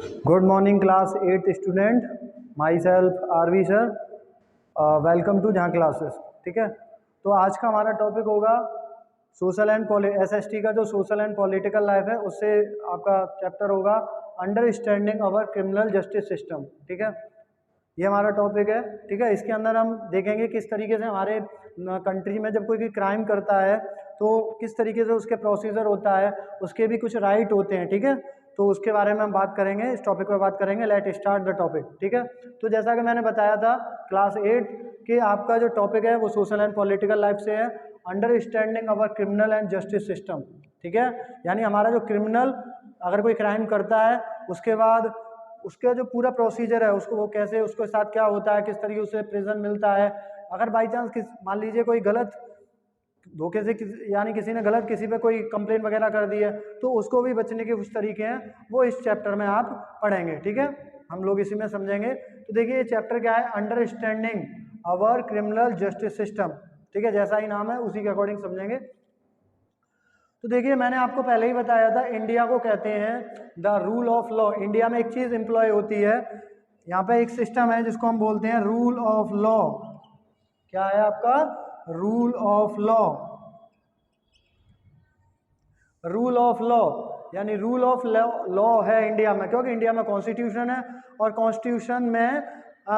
Good morning class 8 student, myself RV sir. Welcome to Jahan classes. ठीक है, तो आज का हमारा टॉपिक होगा सोशल एंड एसएसटी का जो सोशल एंड पॉलिटिकल लाइफ है, उससे आपका चैप्टर होगा अंडरस्टैंडिंग अवर क्रिमिनल जस्टिस सिस्टम। ठीक है, ये हमारा टॉपिक है। ठीक है, इसके अंदर हम देखेंगे किस तरीके से हमारे कंट्री में जब कोई क्राइम करता है तो किस तरीके से उसके प्रोसीजर होता है, उसके भी कुछ राइट होते हैं। ठीक है, तो उसके बारे में हम बात करेंगे, इस टॉपिक पर बात करेंगे। Let start the topic. ठीक है, तो जैसा कि मैंने बताया था क्लास 8 कि आपका जो टॉपिक है वो सोशल एंड पॉलिटिकल लाइफ से है, understanding our criminal and justice system. ठीक है, यानी हमारा जो क्रिमिनल अगर कोई क्राइम करता है उसके बाद उसका जो पूरा प्रोसीजर है, उसको वो कैसे, उसके साथ क्या होता है, किस तरीके से प्रिजन मिलता है। अगर बाई चांस मान लीजिए कोई गलत धोखे से यानी किसी ने गलत किसी पे कोई कंप्लेंट वगैरह कर दी है, तो उसको भी बचने के कुछ तरीके हैं, वो इस चैप्टर में आप पढ़ेंगे। ठीक है, हम लोग इसी में समझेंगे। तो देखिए ये चैप्टर क्या है, अंडरस्टैंडिंग अवर क्रिमिनल जस्टिस सिस्टम। ठीक है, जैसा ही नाम है उसी के अकॉर्डिंग समझेंगे। तो देखिए मैंने आपको पहले ही बताया था, इंडिया को कहते हैं the rule of law. India में एक चीज एम्प्लॉय होती है, यहाँ पे एक सिस्टम है जिसको हम बोलते हैं रूल ऑफ लॉ। क्या है आपका? Rule of law. Rule of law यानी रूल ऑफ लॉ है इंडिया में, क्योंकि इंडिया में कॉन्स्टिट्यूशन है और कॉन्स्टिट्यूशन में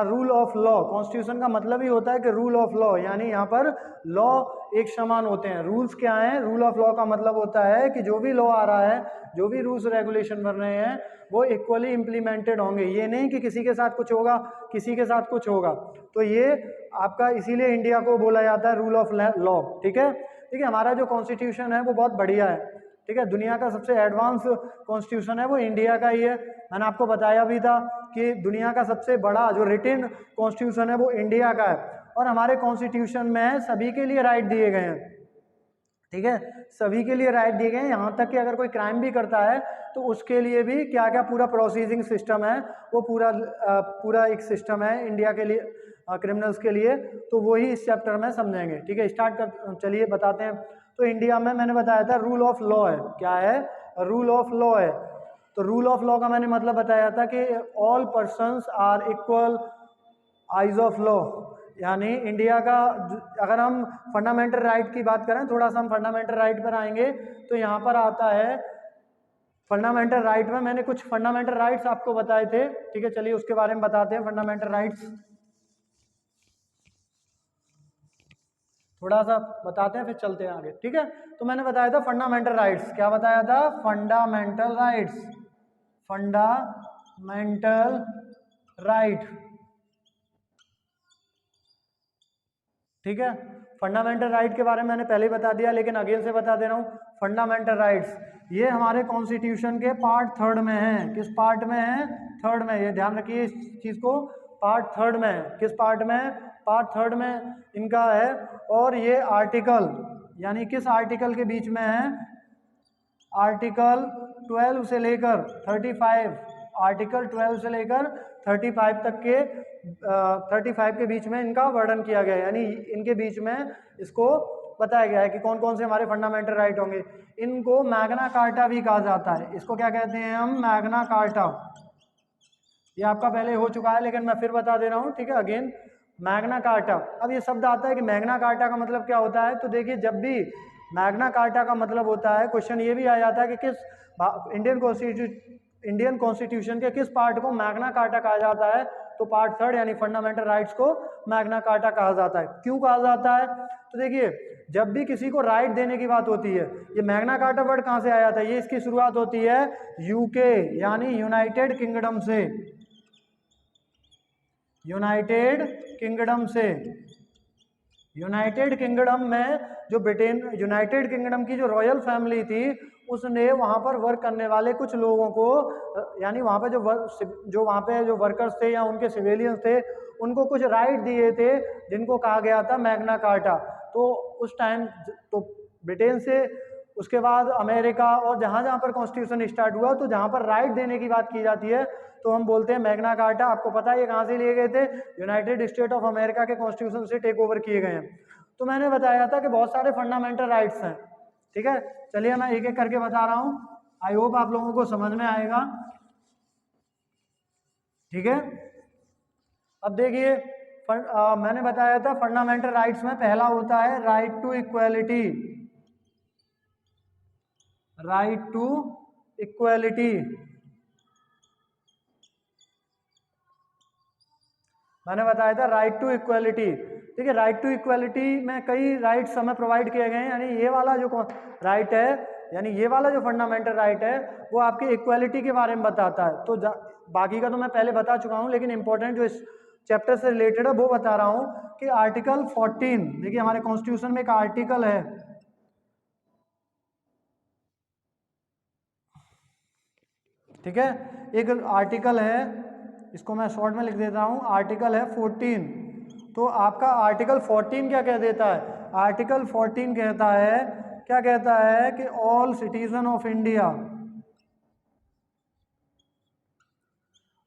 रूल ऑफ लॉ, कॉन्स्टिट्यूशन का मतलब ही होता है कि रूल ऑफ लॉ, यानी यहाँ पर लॉ एक समान होते हैं। रूल्स क्या हैं? रूल ऑफ लॉ का मतलब होता है कि जो भी लॉ आ रहा है, जो भी रूल्स रेगुलेशन बन रहे हैं, वो इक्वली इम्प्लीमेंटेड होंगे। ये नहीं कि किसी के साथ कुछ होगा, किसी के साथ कुछ होगा। तो ये आपका इसीलिए इंडिया को बोला जाता है रूल ऑफ लॉ। ठीक है, ठीक है, हमारा जो कॉन्स्टिट्यूशन है वो बहुत बढ़िया है। ठीक है, दुनिया का सबसे एडवांस कॉन्स्टिट्यूशन है वो इंडिया का ही है। मैंने आपको बताया भी था कि दुनिया का सबसे बड़ा जो रिटन कॉन्स्टिट्यूशन है वो इंडिया का है, और हमारे कॉन्स्टिट्यूशन में सभी के लिए राइट दिए गए हैं। ठीक है, सभी के लिए राइट दिए गए हैं, यहाँ तक कि अगर कोई क्राइम भी करता है तो उसके लिए भी क्या क्या पूरा प्रोसीजिंग सिस्टम है, वो पूरा एक सिस्टम है इंडिया के लिए, क्रिमिनल्स के लिए। तो वही इस चैप्टर में समझेंगे। ठीक है, स्टार्ट कर, चलिए बताते हैं। तो इंडिया में मैंने बताया था रूल ऑफ लॉ है। क्या है? रूल ऑफ लॉ है। तो रूल ऑफ लॉ का मैंने मतलब बताया था कि all persons are equal eyes of law, यानी इंडिया का अगर हम फंडामेंटल राइट की बात करें, थोड़ा सा हम फंडामेंटल राइट पर आएंगे, तो यहाँ पर आता है फंडामेंटल राइट में मैंने कुछ फंडामेंटल राइट्स आपको बताए थे। ठीक है, चलिए उसके बारे में बताते हैं। फंडामेंटल राइट्स थोड़ा सा बताते हैं, फिर चलते हैं आगे। ठीक है, तो मैंने बताया था फंडामेंटल राइट्स। क्या बताया था? Fundamental rights. Fundamental right. ठीक है, फंडामेंटल राइट के बारे में मैंने पहले ही बता दिया, लेकिन अगेन से बता दे रहा हूँ। फंडामेंटल राइट्स ये हमारे कॉन्स्टिट्यूशन के पार्ट 3 में है। किस पार्ट में है? 3 में। ये ध्यान रखिए इस चीज को, पार्ट 3 में है। किस पार्ट में? पार्ट 3 में इनका है। और ये आर्टिकल, यानी किस आर्टिकल के बीच में है? आर्टिकल 12 से लेकर 35, आर्टिकल 12 से लेकर 35 तक के 35 के बीच में इनका वर्णन किया गया है, यानी इनके बीच में इसको बताया गया है कि कौन कौन से हमारे फंडामेंटल राइट होंगे। इनको मैग्ना कार्टा भी कहा जाता है। इसको क्या कहते हैं हम? Magna carta. ये आपका पहले हो चुका है, लेकिन मैं फिर बता दे रहा हूँ। ठीक है, अगेन मैग्ना कार्टा। अब ये शब्द आता है कि मैग्ना कार्टा का मतलब क्या होता है, तो देखिए जब भी मैग्ना कार्टा का मतलब होता है, क्वेश्चन ये भी आ जाता है कि किस इंडियन कॉन्स्टिट्यूशन के किस पार्ट को मैग्ना कार्टा कहा जाता है, तो पार्ट 3 यानी फंडामेंटल राइट्स को मैग्ना कार्टा कहा जाता है। क्यों कहा जाता है? तो देखिए जब भी किसी को राइट देने की बात होती है, ये मैग्ना कार्टा वर्ड कहाँ से आया था? ये इसकी शुरुआत होती है यूके यानी यूनाइटेड किंगडम से। यूनाइटेड किंगडम से। यूनाइटेड किंगडम में जो ब्रिटेन, यूनाइटेड किंगडम की जो रॉयल फैमिली थी, उसने वहां पर वर्क करने वाले कुछ लोगों को, यानी वहां पे जो वहां पे जो वर्कर्स थे या उनके सिविलियंस थे, उनको कुछ राइट दिए थे जिनको कहा गया था मैग्ना कार्टा। तो उस टाइम तो ब्रिटेन से, उसके बाद अमेरिका, और जहां जहां पर कॉन्स्टिट्यूशन स्टार्ट हुआ, तो जहां पर राइट देने की बात की जाती है तो हम बोलते हैं मैग्ना कार्टा। आपको पता है ये कहां से लिए गए थे? यूनाइटेड स्टेट ऑफ अमेरिका के कॉन्स्टिट्यूशन से टेक ओवर किए गए हैं। तो मैंने बताया था कि बहुत सारे फंडामेंटल राइट्स हैं। ठीक है, चलिए मैं एक एक करके बता रहा हूं, आई होप आप लोगों को समझ में आएगा। ठीक है। अब देखिए मैंने बताया था फंडामेंटल राइट्स में पहला होता है right to equality, right to equality. मैंने बताया था राइट टू इक्वालिटी। ठीक है, राइट टू इक्वालिटी में कई राइट्स हमें प्रोवाइड किए गए हैं, यानी ये वाला जो राइट है, यानी ये वाला जो फंडामेंटल राइट है वो आपकी इक्वालिटी के बारे में बताता है। तो बाकी का तो मैं पहले बता चुका हूँ, लेकिन इंपॉर्टेंट जो इस चैप्टर से रिलेटेड है वो बता रहा हूँ कि आर्टिकल 14, देखिए हमारे कॉन्स्टिट्यूशन में एक आर्टिकल है, ठीक है, एक आर्टिकल है, इसको मैं शॉर्ट में लिख देता हूँ, आर्टिकल है 14। तो आपका आर्टिकल 14 क्या कह देता है? आर्टिकल 14 कहता है, क्या कहता है कि all citizen of India,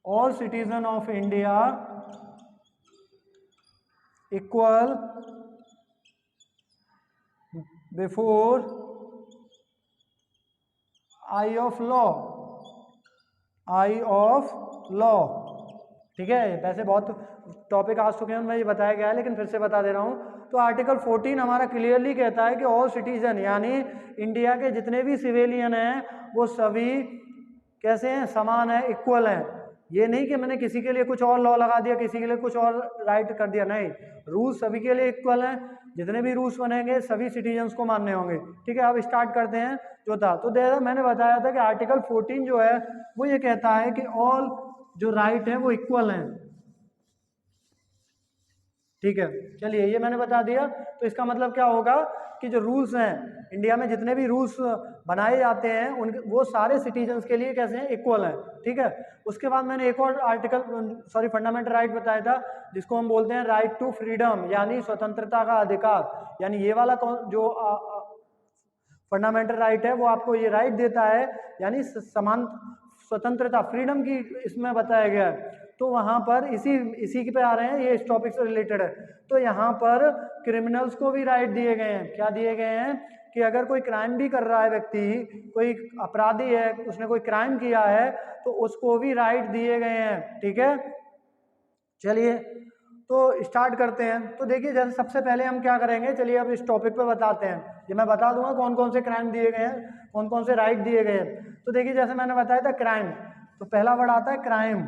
all citizen of India equal before I of law, I of law. ठीक है, वैसे बहुत टॉपिक आ चुके हैं उनमें ये बताया गया है, लेकिन फिर से बता दे रहा हूँ। तो आर्टिकल 14 हमारा क्लियरली कहता है कि ऑल सिटीजन, यानी इंडिया के जितने भी सिविलियन हैं वो सभी कैसे हैं? समान है, इक्वल हैं। ये नहीं कि मैंने किसी के लिए कुछ और लॉ लगा दिया, किसी के लिए कुछ और राइट कर दिया, नहीं, रूल्स सभी के लिए इक्वल हैं। जितने भी रूल्स बनेंगे सभी सिटीजन्स को मानने होंगे। ठीक है, अब स्टार्ट करते हैं जो था। तो मैंने बताया था कि आर्टिकल 14 जो है वो ये कहता है कि ऑल जो राइट है वो इक्वल हैं। ठीक है, चलिए ये मैंने बता दिया। तो इसका मतलब क्या होगा कि जो रूल्स हैं इंडिया में, जितने भी रूल्स बनाए जाते हैं उनके वो सारे सिटीजन्स के लिए कैसे हैं? इक्वल हैं। ठीक है, उसके बाद मैंने एक और आर्टिकल फंडामेंटल राइट बताया था, जिसको हम बोलते हैं राइट टू फ्रीडम, यानी स्वतंत्रता का अधिकार। यानी ये वाला जो फंडामेंटल राइट है वो आपको ये राइट देता है, यानी समान स्वतंत्रता, फ्रीडम की इसमें बताया गया है। तो वहाँ पर इसी पे आ रहे हैं, ये इस टॉपिक से रिलेटेड है। तो यहाँ पर क्रिमिनल्स को भी राइट दिए गए हैं। क्या दिए गए हैं? कि अगर कोई क्राइम भी कर रहा है व्यक्ति, कोई अपराधी है, उसने कोई क्राइम किया है, तो उसको भी राइट दिए गए हैं। ठीक है, चलिए तो स्टार्ट करते हैं। तो देखिए जैसे सबसे पहले हम क्या करेंगे, चलिए अब इस टॉपिक पे बताते हैं। ये मैं बता दूंगा कौन कौन से क्राइम दिए गए हैं, कौन कौन से राइट दिए गए हैं। तो देखिए जैसे मैंने बताया था क्राइम, तो पहला वर्ड आता है क्राइम।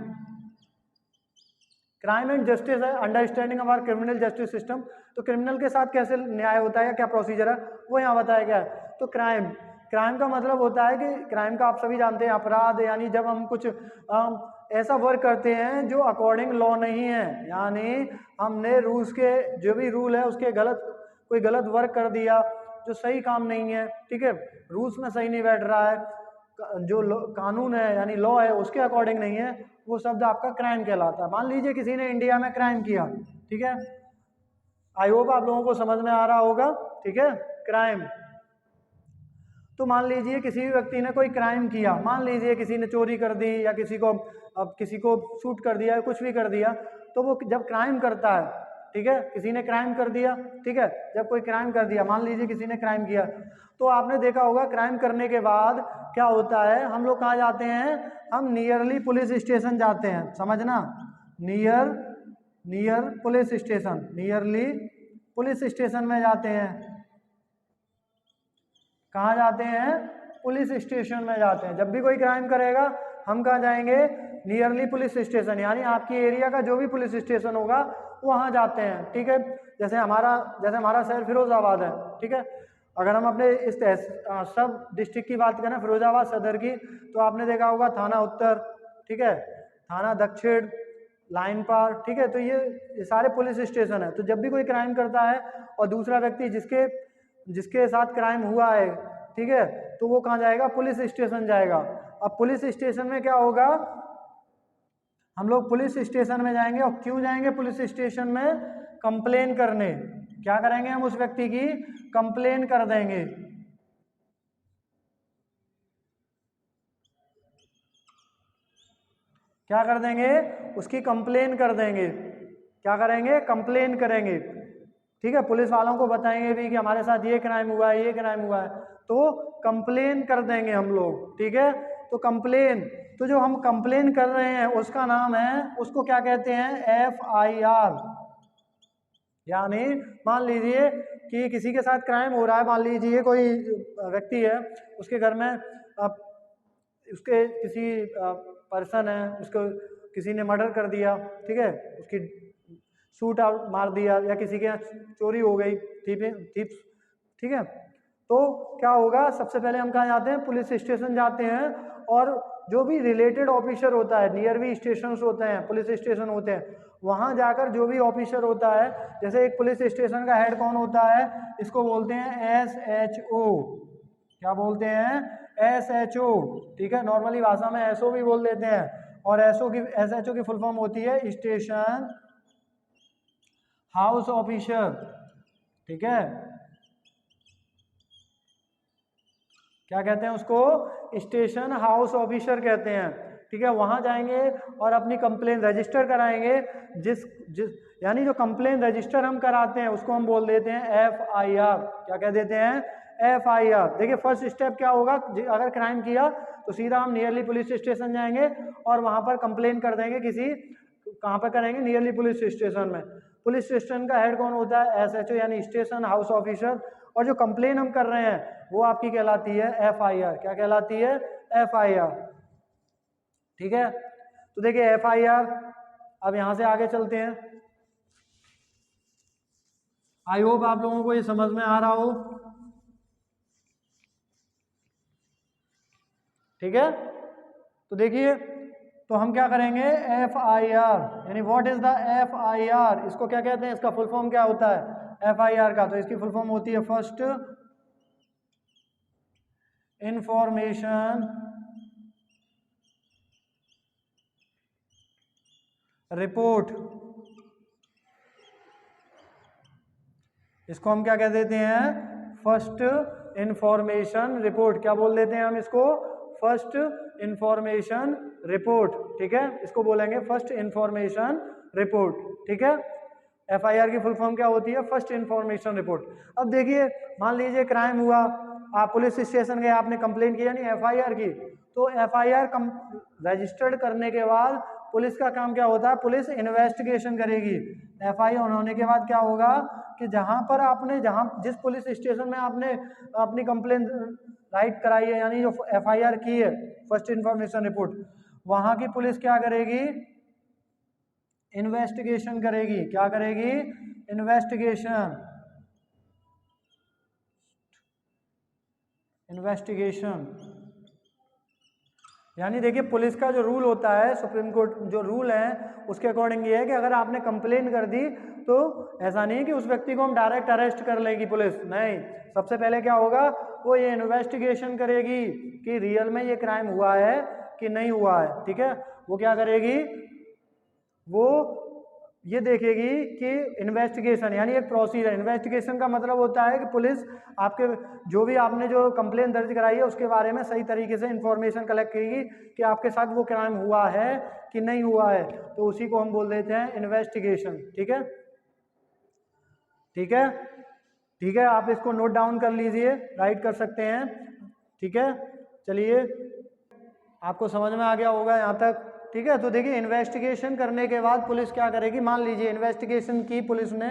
क्राइम एंड जस्टिस है, understanding of our criminal justice system. तो क्रिमिनल के साथ कैसे न्याय होता है या क्या प्रोसीजर है वो यहाँ बताया गया है। तो क्राइम, क्राइम का मतलब होता है कि क्राइम का आप सभी जानते हैं अपराध, यानी जब हम कुछ ऐसा वर्क करते हैं जो अकॉर्डिंग लॉ नहीं है, यानी हमने रूल्स के जो भी रूल है उसके कोई गलत वर्क कर दिया जो सही काम नहीं है। ठीक है, रूल्स में सही नहीं बैठ रहा है, जो कानून है यानी लॉ है उसके अकॉर्डिंग नहीं है, वो शब्द आपका क्राइम कहलाता है। मान लीजिए किसी ने इंडिया में क्राइम किया, ठीक है, आई होप आप लोगों को समझ में आ रहा होगा। ठीक है, क्राइम, तो मान लीजिए किसी भी व्यक्ति ने कोई क्राइम किया, मान लीजिए किसी ने चोरी कर दी या किसी को शूट कर दिया या कुछ भी कर दिया, तो वो जब क्राइम करता है, ठीक है, किसी ने क्राइम कर दिया, ठीक है, जब कोई क्राइम कर दिया, मान लीजिए किसी ने क्राइम किया, तो आपने देखा होगा क्राइम करने के बाद क्या होता है, हम लोग कहाँ जाते हैं? हम नियरली पुलिस स्टेशन जाते हैं, समझना, near police station, nearly police station में जाते हैं। कहाँ जाते हैं? पुलिस स्टेशन में जाते हैं। जब भी कोई क्राइम करेगा हम कहाँ जाएंगे? नियरली पुलिस स्टेशन, यानी आपकी एरिया का जो भी पुलिस स्टेशन होगा वहाँ जाते हैं। ठीक है, जैसे हमारा शहर फिरोजाबाद है, ठीक है, अगर हम अपने इस सब डिस्ट्रिक्ट की बात करें, फिरोजाबाद सदर की, तो आपने देखा होगा थाना उत्तर, ठीक है, थाना दक्षिण, लाइन पार, ठीक है, तो ये सारे पुलिस स्टेशन है। तो जब भी कोई क्राइम करता है और दूसरा व्यक्ति जिसके साथ क्राइम हुआ है, ठीक है, तो वो कहाँ जाएगा? पुलिस स्टेशन जाएगा। अब पुलिस स्टेशन में क्या होगा? हम लोग पुलिस स्टेशन में जाएंगे, और क्यों जाएंगे पुलिस स्टेशन में? कंप्लेन करने। क्या करेंगे? हम उस व्यक्ति की कंप्लेन कर देंगे। क्या कर देंगे? उसकी कंप्लेन कर देंगे। क्या करेंगे? कंप्लेन करेंगे। ठीक है, पुलिस वालों को बताएंगे भी कि हमारे साथ ये क्राइम हुआ है, ये क्राइम हुआ है, तो कंप्लेन कर देंगे हम लोग। ठीक है, तो कंप्लेन, तो जो हम कंप्लेन कर रहे हैं उसका नाम है, उसको क्या कहते हैं, FIR। यानी मान लीजिए कि किसी के साथ क्राइम हो रहा है, मान लीजिए कोई व्यक्ति है, उसके घर में उसके किसी पर्सन है, उसको किसी ने मर्डर कर दिया, ठीक है, उसकी शूट आउट मार दिया, या किसी के यहाँ चोरी हो गई, ठीक है, तो क्या होगा, सबसे पहले हम कहाँ जाते हैं, पुलिस स्टेशन जाते हैं, और जो भी रिलेटेड ऑफिसर होता है, नियर भी स्टेशन होते हैं, पुलिस स्टेशन होते हैं, वहाँ जाकर जो भी ऑफिसर होता है, जैसे एक पुलिस स्टेशन का हेड कौन होता है, इसको बोलते हैं SHO। क्या बोलते हैं, SHO, ठीक है, नॉर्मली भाषा में SO भी बोल देते हैं, और SHO की फुल फॉर्म होती है स्टेशन हाउस ऑफिसर, ठीक है, क्या कहते हैं उसको, स्टेशन हाउस ऑफिसर कहते हैं, ठीक है। वहां जाएंगे और अपनी कंप्लेन रजिस्टर कराएंगे, जिस जिस यानी जो कंप्लेन रजिस्टर हम कराते हैं उसको हम बोल देते हैं FIR। क्या कह देते हैं, FIR। देखिए फर्स्ट स्टेप क्या होगा, अगर क्राइम किया तो सीधा हम नियरली पुलिस स्टेशन जाएंगे और वहां पर कंप्लेन कर देंगे, किसी कहाँ पर करेंगे, नियरली पुलिस स्टेशन में। पुलिस स्टेशन का हेड कौन होता है, SHO यानी स्टेशन हाउस ऑफिसर, और जो कंप्लेन हम कर रहे हैं वो आपकी कहलाती है FIR। क्या कहलाती है, FIR, ठीक है। तो देखिए FIR, अब यहां से आगे चलते हैं। आई होप आप लोगों को ये समझ में आ रहा हो, ठीक है। तो देखिए, तो हम क्या करेंगे, FIR, यानी व्हाट इज द FIR, इसको क्या कहते हैं, इसका फुल फॉर्म क्या होता है FIR का, तो इसकी फुल फॉर्म होती है फर्स्ट इंफॉर्मेशन रिपोर्ट। इसको हम क्या कह देते हैं, फर्स्ट इंफॉर्मेशन रिपोर्ट। क्या बोल देते हैं हम इसको, फर्स्ट इंफॉर्मेशन रिपोर्ट, ठीक है, इसको बोलेंगे फर्स्ट इंफॉर्मेशन रिपोर्ट, ठीक है। FIR की फुल फॉर्म क्या होती है, फर्स्ट इंफॉर्मेशन रिपोर्ट। अब देखिए, मान लीजिए क्राइम हुआ, आप पुलिस स्टेशन गए, आपने कंप्लेंट किया, नहीं FIR की, तो FIR रजिस्टर्ड करने के बाद पुलिस का काम क्या होता है, पुलिस इन्वेस्टिगेशन करेगी। FIR होने के बाद क्या होगा कि जहां पर आपने, जहां जिस पुलिस स्टेशन में आपने अपनी कंप्लेन राइट कराई है, यानी जो FIR की है, फर्स्ट इंफॉर्मेशन रिपोर्ट, वहां की पुलिस क्या करेगी, इन्वेस्टिगेशन करेगी। क्या करेगी, इन्वेस्टिगेशन, इन्वेस्टिगेशन। यानी देखिए, पुलिस का जो रूल होता है, सुप्रीम कोर्ट जो रूल है उसके अकॉर्डिंग ये है कि अगर आपने कंप्लेन कर दी तो ऐसा नहीं कि उस व्यक्ति को हम डायरेक्ट अरेस्ट कर लेगी पुलिस, नहीं, सबसे पहले क्या होगा, वो ये इन्वेस्टिगेशन करेगी कि रियल में ये क्राइम हुआ है कि नहीं हुआ है, ठीक है। वो क्या करेगी, वो ये देखेगी कि इन्वेस्टिगेशन, यानी एक प्रोसीजर, इन्वेस्टिगेशन का मतलब होता है कि पुलिस आपके जो भी आपने जो कंप्लेन दर्ज कराई है उसके बारे में सही तरीके से इंफॉर्मेशन कलेक्ट करेगी कि आपके साथ वो क्राइम हुआ है कि नहीं हुआ है, तो उसी को हम बोल देते हैं इन्वेस्टिगेशन, ठीक है, ठीक है, ठीक है। आप इसको नोट डाउन कर लीजिए, राइट कर सकते हैं, ठीक है। चलिए, आपको समझ में आ गया होगा यहाँ तक, ठीक है। तो देखिए, इन्वेस्टिगेशन करने के बाद पुलिस क्या करेगी, मान लीजिए इन्वेस्टिगेशन की पुलिस ने,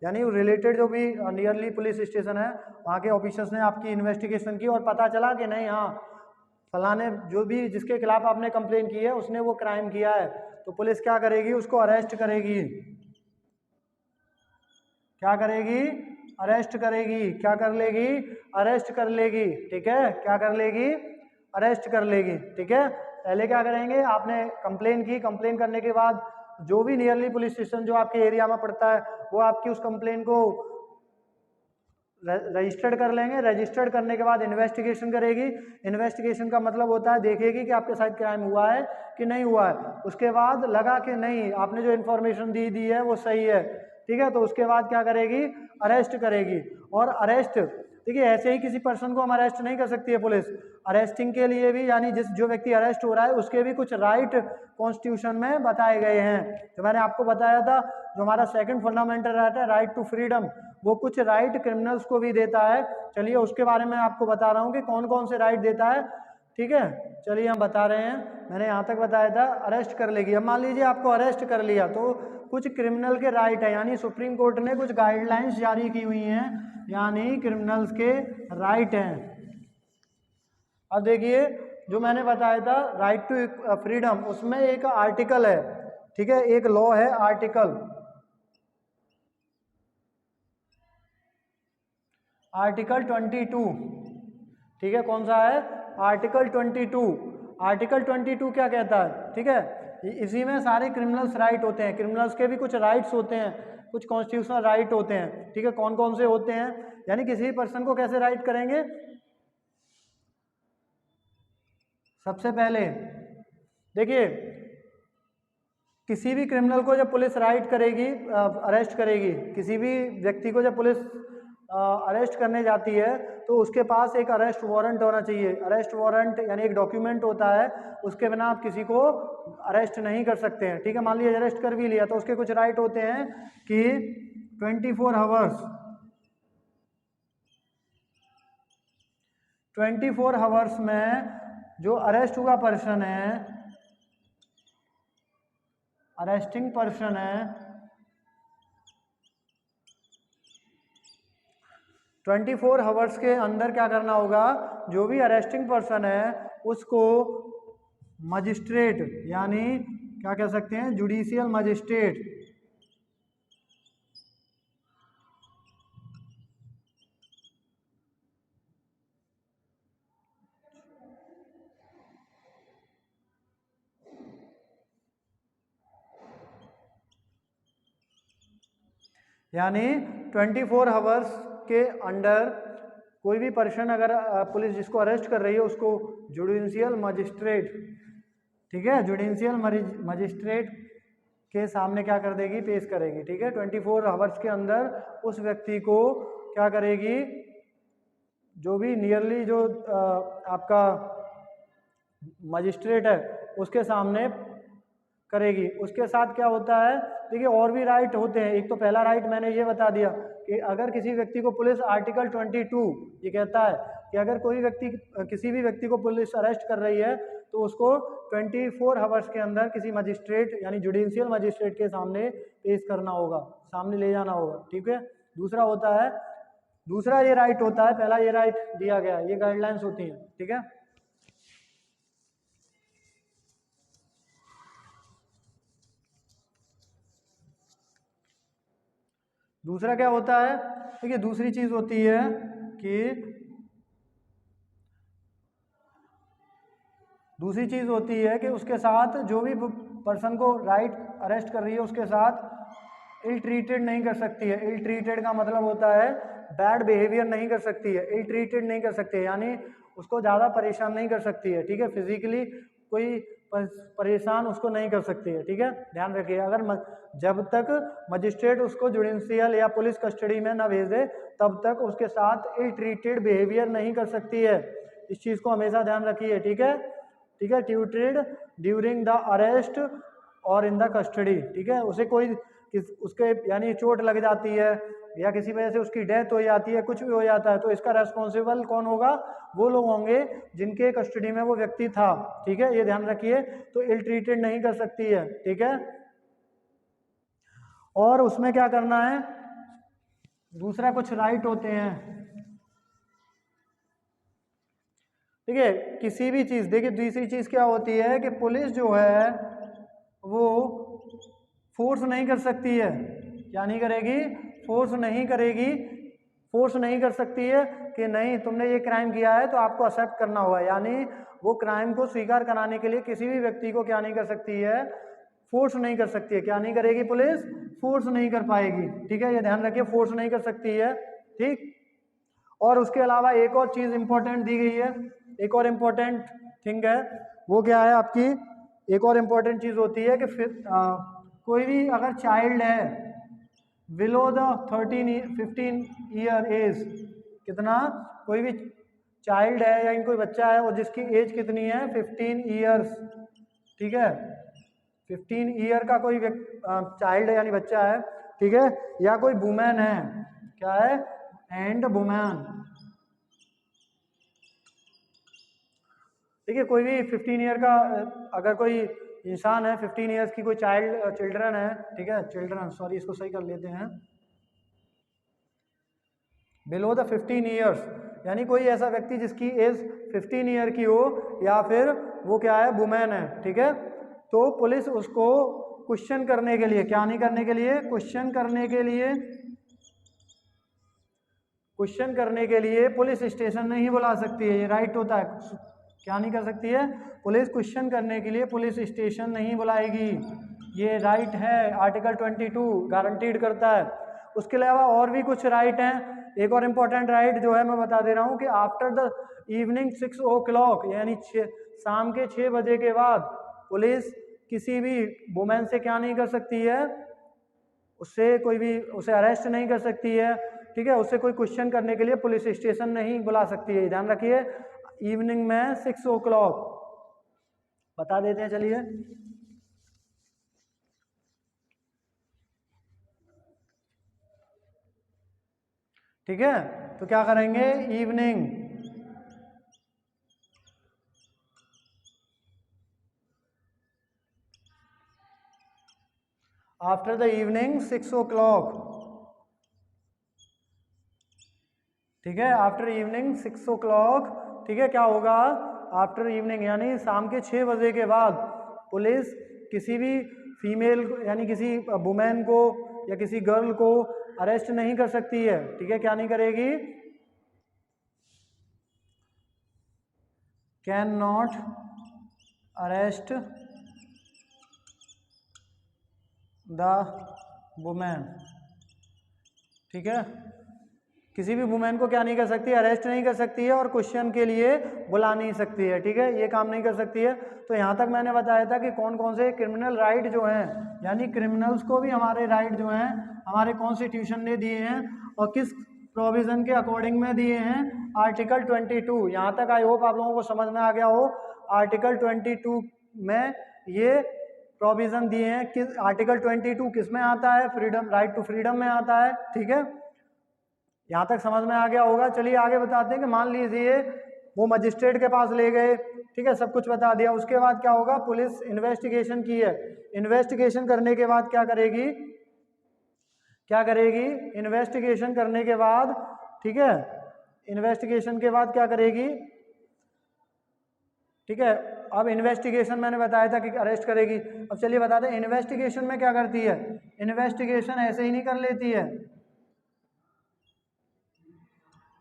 यानी रिलेटेड जो भी नियरली पुलिस स्टेशन है वहाँ के ऑफिसर्स ने आपकी इन्वेस्टिगेशन की और पता चला कि नहीं, हाँ, फलाने जो भी जिसके खिलाफ आपने कंप्लेन की है उसने वो क्राइम किया है, तो पुलिस क्या करेगी, उसको अरेस्ट करेगी। क्या करेगी, अरेस्ट करेगी। क्या कर लेगी, अरेस्ट कर लेगी, ठीक है, क्या कर लेगी, अरेस्ट कर लेगी, ठीक है। पहले क्या करेंगे, आपने कंप्लेन की, कंप्लेन करने के बाद जो भी नियरली पुलिस स्टेशन जो आपके एरिया में पड़ता है वो आपकी उस कंप्लेन को रजिस्टर्ड कर लेंगे। रजिस्टर्ड करने के बाद इन्वेस्टिगेशन करेगी। इन्वेस्टिगेशन का मतलब होता है देखेगी कि आपके साथ क्राइम हुआ है कि नहीं हुआ है। उसके बाद लगा कि नहीं, आपने जो इन्फॉर्मेशन दी है वो सही है, ठीक है, तो उसके बाद क्या करेगी, अरेस्ट करेगी। और अरेस्ट, देखिए, ऐसे ही किसी पर्सन को हम अरेस्ट नहीं कर सकती है पुलिस। अरेस्टिंग के लिए भी, यानी जो व्यक्ति अरेस्ट हो रहा है उसके भी कुछ राइट कॉन्स्टिट्यूशन में बताए गए हैं। जो मैंने आपको बताया था, जो हमारा सेकंड फंडामेंटल राइट है, राइट टू फ्रीडम, वो कुछ राइट क्रिमिनल्स को भी देता है। चलिए, उसके बारे में आपको बता रहा हूँ कि कौन कौन से राइट देता है। ठीक है, चलिए हम बता रहे हैं, मैंने यहाँ तक बताया था अरेस्ट कर लेगी। अब मान लीजिए आपको अरेस्ट कर लिया तो कुछ क्रिमिनल के राइट है, यानी सुप्रीम कोर्ट ने कुछ गाइडलाइंस जारी की हुई हैं, यानी क्रिमिनल्स के राइट हैं। अब देखिए जो मैंने बताया था राइट टू फ्रीडम, उसमें एक आर्टिकल है, ठीक है, एक लॉ है आर्टिकल 22, ठीक है, कौन सा है, आर्टिकल 22। आर्टिकल 22 क्या कहता है, ठीक है, इसी में सारे क्रिमिनल्स राइट होते हैं, क्रिमिनल्स के भी कुछ राइट्स होते हैं, कुछ कॉन्स्टिट्यूशनल राइट होते हैं, ठीक है, कौन कौन से होते हैं, यानी किसी भी पर्सन को कैसे राइट करेंगे। सबसे पहले देखिए किसी भी क्रिमिनल को जब पुलिस राइट करेगी, अरेस्ट करेगी, किसी भी व्यक्ति को जब पुलिस अरेस्ट करने जाती है तो उसके पास एक अरेस्ट वारंट होना चाहिए। अरेस्ट वारंट यानी एक डॉक्यूमेंट होता है, उसके बिना आप किसी को अरेस्ट नहीं कर सकते हैं, ठीक है। मान लीजिए अरेस्ट कर भी लिया तो उसके कुछ राइट होते हैं कि 24 आवर्स 24 आवर्स में जो अरेस्ट हुआ पर्सन है, अरेस्टिंग पर्सन है, 24 आवर्स के अंदर क्या करना होगा, जो भी अरेस्टिंग पर्सन है उसको मजिस्ट्रेट, यानी क्या कह सकते हैं, जुडिशियल मजिस्ट्रेट, यानी 24 आवर्स के अंडर कोई भी पर्सन अगर पुलिस जिसको अरेस्ट कर रही है उसको जुडिशियल मजिस्ट्रेट, ठीक है, जुडिशियल मजिस्ट्रेट के सामने क्या कर देगी, पेश करेगी, ठीक है। 24 आवर्स के अंदर उस व्यक्ति को क्या करेगी, जो भी नियरली जो आपका मजिस्ट्रेट है उसके सामने करेगी। उसके साथ क्या होता है, देखिए और भी राइट होते हैं। एक तो पहला राइट मैंने ये बता दिया कि अगर किसी व्यक्ति को पुलिस, आर्टिकल 22 ये कहता है कि अगर कोई व्यक्ति, किसी भी व्यक्ति को पुलिस अरेस्ट कर रही है तो उसको 24 आवर्स के अंदर किसी मजिस्ट्रेट यानी जुडिशियल मजिस्ट्रेट के सामने पेश करना होगा, सामने ले जाना होगा, ठीक है। दूसरा होता है, दूसरा ये राइट होता है, पहला ये राइट दिया गया, ये गाइडलाइंस होती हैं, ठीक है। दूसरा क्या होता है, देखिए दूसरी चीज होती है कि दूसरी चीज होती है कि उसके साथ जो भी पर्सन को राइट अरेस्ट कर रही है उसके साथ इल ट्रीटेड नहीं कर सकती है। इल ट्रीटेड का मतलब होता है बैड बिहेवियर नहीं कर सकती है, इल ट्रीटेड नहीं कर सकती है, यानी उसको ज़्यादा परेशान नहीं कर सकती है, ठीक है। फिजिकली कोई परेशान उसको नहीं कर सकती है, ठीक है, ध्यान रखिए। अगर जब तक मजिस्ट्रेट उसको जुडिशियल या पुलिस कस्टडी में ना भेज दे तब तक उसके साथ इल ट्रीटेड बिहेवियर नहीं कर सकती है, इस चीज़ को हमेशा ध्यान रखिए, ठीक है, ठीक है। ट्यूटेड ड्यूरिंग द अरेस्ट और इन द कस्टडी, ठीक है, उसे कोई उसके यानी चोट लग जाती है या किसी वजह से उसकी डेथ हो जाती है, कुछ भी हो जाता है, तो इसका रेस्पॉन्सिबल कौन होगा, वो लोग होंगे जिनके कस्टडी में वो व्यक्ति था, ठीक है, ये ध्यान रखिए। तो इल ट्रीटेड नहीं कर सकती है, ठीक है। और उसमें क्या करना है, दूसरा कुछ राइट होते हैं, ठीक है, किसी भी चीज़, देखिए दूसरी चीज़ क्या होती है कि पुलिस जो है वो फोर्स नहीं कर सकती है, क्या नहीं करेगी, फोर्स नहीं करेगी, फोर्स नहीं कर सकती है कि नहीं तुमने ये क्राइम किया है तो आपको एक्सेप्ट करना होगा, यानी वो क्राइम को स्वीकार कराने के लिए किसी भी व्यक्ति को क्या नहीं कर सकती है, फोर्स नहीं कर सकती है, क्या नहीं करेगी पुलिस, फोर्स नहीं कर पाएगी, ठीक है, ये ध्यान रखिए, फोर्स नहीं कर सकती है, ठीक। और उसके अलावा एक और चीज़ इंपॉर्टेंट दी गई है, एक और इम्पोर्टेंट थिंग है, वो क्या है आपकी, एक और इम्पोर्टेंट चीज़ होती है कि फिर कोई भी अगर चाइल्ड है बिलो द 15 ईयर एज, कितना, कोई भी चाइल्ड है या कोई बच्चा है और जिसकी एज कितनी है 15 ईयर्स, ठीक है, 15 ईयर का कोई चाइल्ड है यानी बच्चा है, ठीक है, या कोई वुमेन है, क्या है, एंड वुमेन, देखिए कोई भी 15 ईयर का अगर कोई इंसान है, 15 ईयर्स की कोई चिल्ड्रन है, ठीक है, चिल्ड्रन, सॉरी इसको सही कर लेते हैं, बिलो द 15 ईयर्स, यानी कोई ऐसा व्यक्ति जिसकी एज 15 ईयर की हो, या फिर वो क्या है, वुमेन है, ठीक है, तो पुलिस उसको क्वेश्चन करने के लिए, क्या नहीं करने के लिए, क्वेश्चन करने के लिए, क्वेश्चन करने के लिए पुलिस स्टेशन नहीं बुला सकती है, ये राइट होता है। क्या नहीं कर सकती है, पुलिस क्वेश्चन करने के लिए पुलिस स्टेशन नहीं बुलाएगी, ये राइट है, आर्टिकल 22 गारंटीड करता है। उसके अलावा और भी कुछ राइट हैं। एक और इम्पोर्टेंट राइट जो है मैं बता दे रहा हूँ कि आफ्टर द इवनिंग 6 o'clock, यानी शाम के 6 बजे के बाद पुलिस किसी भी वुमेन से क्या नहीं कर सकती है, उससे कोई भी उसे अरेस्ट नहीं कर सकती है, ठीक है, उससे कोई क्वेश्चन करने के लिए पुलिस स्टेशन नहीं बुला सकती है, ध्यान रखिए, इवनिंग में 6 o'clock बता देते हैं, चलिए। ठीक है, तो क्या करेंगे, evening, after the evening 6 o'clock, ठीक है, आफ्टर इवनिंग 6 o'clock, ठीक है, क्या होगा, आफ्टर इवनिंग यानी शाम के 6 बजे के बाद पुलिस किसी भी फीमेल यानी किसी वुमेन को या किसी गर्ल को अरेस्ट नहीं कर सकती है, ठीक है, क्या नहीं करेगी, can not arrest the women, ठीक है, किसी भी वुमेन को क्या नहीं कर सकती, अरेस्ट नहीं कर सकती है, और क्वेश्चन के लिए बुला नहीं सकती है, ठीक है, ये काम नहीं कर सकती है। तो यहाँ तक मैंने बताया था कि कौन कौन से क्रिमिनल राइट जो हैं, यानी क्रिमिनल्स को भी हमारे राइट जो हैं हमारे कॉन्स्टिट्यूशन ने दिए हैं, और किस प्रोविजन के अकॉर्डिंग में दिए हैं, आर्टिकल 22। यहाँ तक आई होप आप लोगों को समझ में आ गया हो। आर्टिकल 22 में ये प्रोविजन दिए हैं, किस आर्टिकल 22 किस में आता है, फ्रीडम, राइट टू फ्रीडम में आता है, ठीक है, यहाँ तक समझ में आ गया होगा। चलिए आगे बताते हैं कि मान लीजिए वो मजिस्ट्रेट के पास ले गए, ठीक है, सब कुछ बता दिया, उसके बाद क्या होगा, पुलिस इन्वेस्टिगेशन की है, इन्वेस्टिगेशन करने के बाद क्या करेगी, क्या करेगी, इन्वेस्टिगेशन करने के बाद, ठीक है, इन्वेस्टिगेशन के बाद क्या करेगी, ठीक है, अब इन्वेस्टिगेशन मैंने बताया था कि अरेस्ट करेगी। अब चलिए बताते हैं इन्वेस्टिगेशन में क्या करती है, इन्वेस्टिगेशन ऐसे ही नहीं कर लेती है,